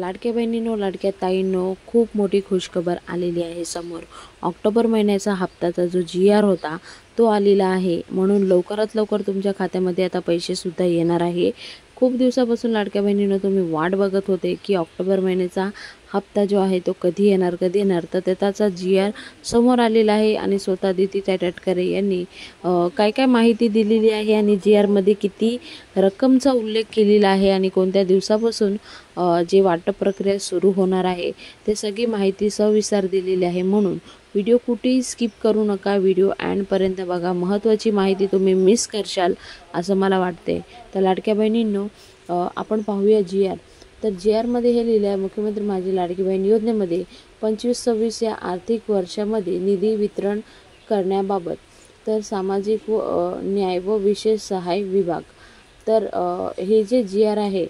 लाडक्या बहिणींनो, लाडक्या ताईंनो, खूप मोठी खुशखबर आलेली आहे समोर। ऑक्टोबर महिन्याचा हप्त्याचा जो GR होता तो आलेला आहे, म्हणून लवकरात लवकर तुमच्या खात्यामध्ये आता पैसे सुद्धा येणार आहे। खूप दिवसापासून लाडक्या बहिणींनो तुम्ही वाट बघत होते की ऑक्टोबर महिन्याचा हप्ता जो आहे तो कधी येणार तर त्याचा GR समोर आलेला आहे आणि स्वतः अदिती तटकरे यांनी काय काय माहिती दिलेली आहे आणि GR मध्ये किती रक्कमचा उल्लेख केलेला आहे आणि कोणत्या दिवसापासून जे वाटप प्रक्रिया सुरू होणार आहे ते सगळी माहिती सविस्तर दिलेली आहे। म्हणून व्हिडिओ कुठेही स्किप करू नका, व्हिडिओ एंडपर्यंत बघा। महत्त्वाची माहिती तुम्ही मिस करशाल असं मला वाटते। तर लाडक्या बहिणींनो, आपण पाहूया GR। तर GR मध्ये हे लिहिले आहे, मुख्यमंत्री माझी लाडकी बहीण योजनेमध्ये 25-26 या आर्थिक वर्षामध्ये निधी वितरण करण्याबाबत तर सामाजिक न्याय व विशेष सहाय्य विभाग। तर हे जे GR आहे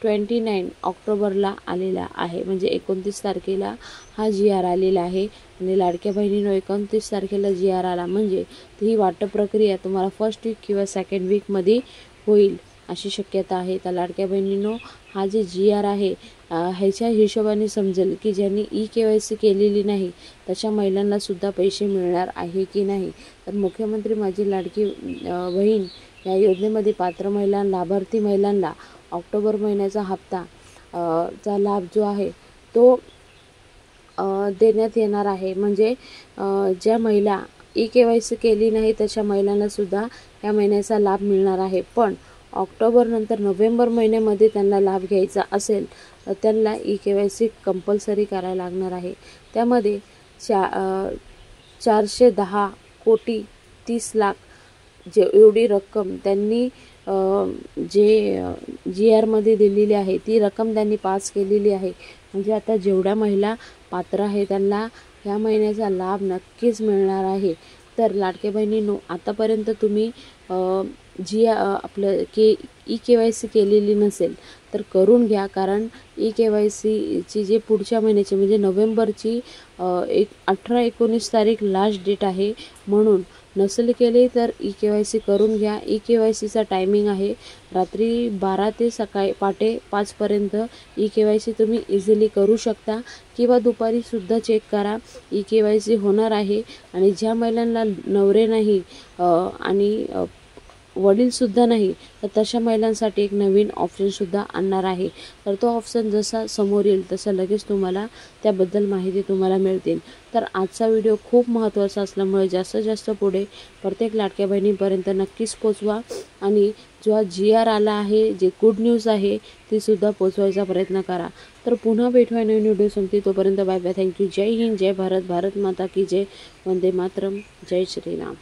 29 ऑक्टोबरला आलेला आहे, म्हणजे 29 तारखेला हा GR आलेला आहे। आणि लाडक्या बहिणींनो, 29 तारखेला GR आला म्हणजे ही वाटप प्रक्रिया तुम्हाला फर्स्ट वीक किंवा सेकंड वीकमध्ये होईल अशी शक्यता आहे। तर लाडक्या बहिणींनो, हा जे GR आहे ह्याच्या हिशोबाने समजेल की ज्यांनी EKYC केलेली नाही तशा महिलांना सुद्धा पैसे मिळणार आहे की नाही। तर मुख्यमंत्री माझी लाडकी बहीण या योजनेमध्ये पात्र महिलांना, लाभार्थी महिलांना ऑक्टोबर महिन्याचा हप्ता चा लाभ जो आहे तो देण्यात येणार आहे। म्हणजे ज्या महिला EKYC केली नाही तशा महिलांना सुद्धा या महिन्याचा लाभ मिळणार आहे। पण ऑक्टोबर नंतर नोव्हेंबर महिन्यामध्ये त्यांना लाभ घ्यायचा असेल तर त्यांना EKYC कंपल्सरी करायला लागणार आहे। त्यामध्ये 410 कोटी 30 लाख जे एवढी रक्कम त्यांनी जे GR मध्ये दिलेली आहे ती रक्कम त्यांनी पास केलेली आहे। म्हणजे आता जेवढ्या महिला पात्र आहे त्यांना ह्या महिन्याचा लाभ नक्कीच मिळणार आहे। तर लाडक्या बहिणींनो, आतापर्यंत तुम्ही आपलं EKYC केलेली नसेल तर करून घ्या, कारण EKYC ची जे पुढच्या महिन्याची म्हणजे नोव्हेंबरची 18-19 तारीख लास्ट डेट आहे। म्हणून नसेल केले तर EKYC करून घ्या। EKYC चा टायमिंग आहे रात्री 12 ते सकाळी पहाटे 5 पर्यंत EKYC तुम्ही इझिली करू शकता किंवा दुपारी सुद्धा चेक करा, EKYC होणार आहे। आणि ज्या महिलांना नवरे नाही आणि वडील सुद्धा नाही तर तशा महिलांसाठी एक नवीन ऑप्शन सुद्धा आणणार आहे। तर तो ऑप्शन जसा समोर येईल तसं लगेच तुम्हाला त्याबद्दल माहिती तुम्हाला मिळतील। तर आजचा व्हिडिओ खूप महत्त्वाचा असल्यामुळे जास्तीत जास्त पुढे प्रत्येक लाडक्या बहिणीपर्यंत नक्कीच पोचवा आणि जो GR आला आहे, जे गुड न्यूज आहे ती सुद्धा पोचवायचा प्रयत्न करा। तर पुन्हा भेटूया नवीन व्हिडिओ संपती, तोपर्यंत बाय बाय, थँक्यू। जय हिंद, जय भारत, भारत माता की जय, वंदे मातरम, जय श्रीराम।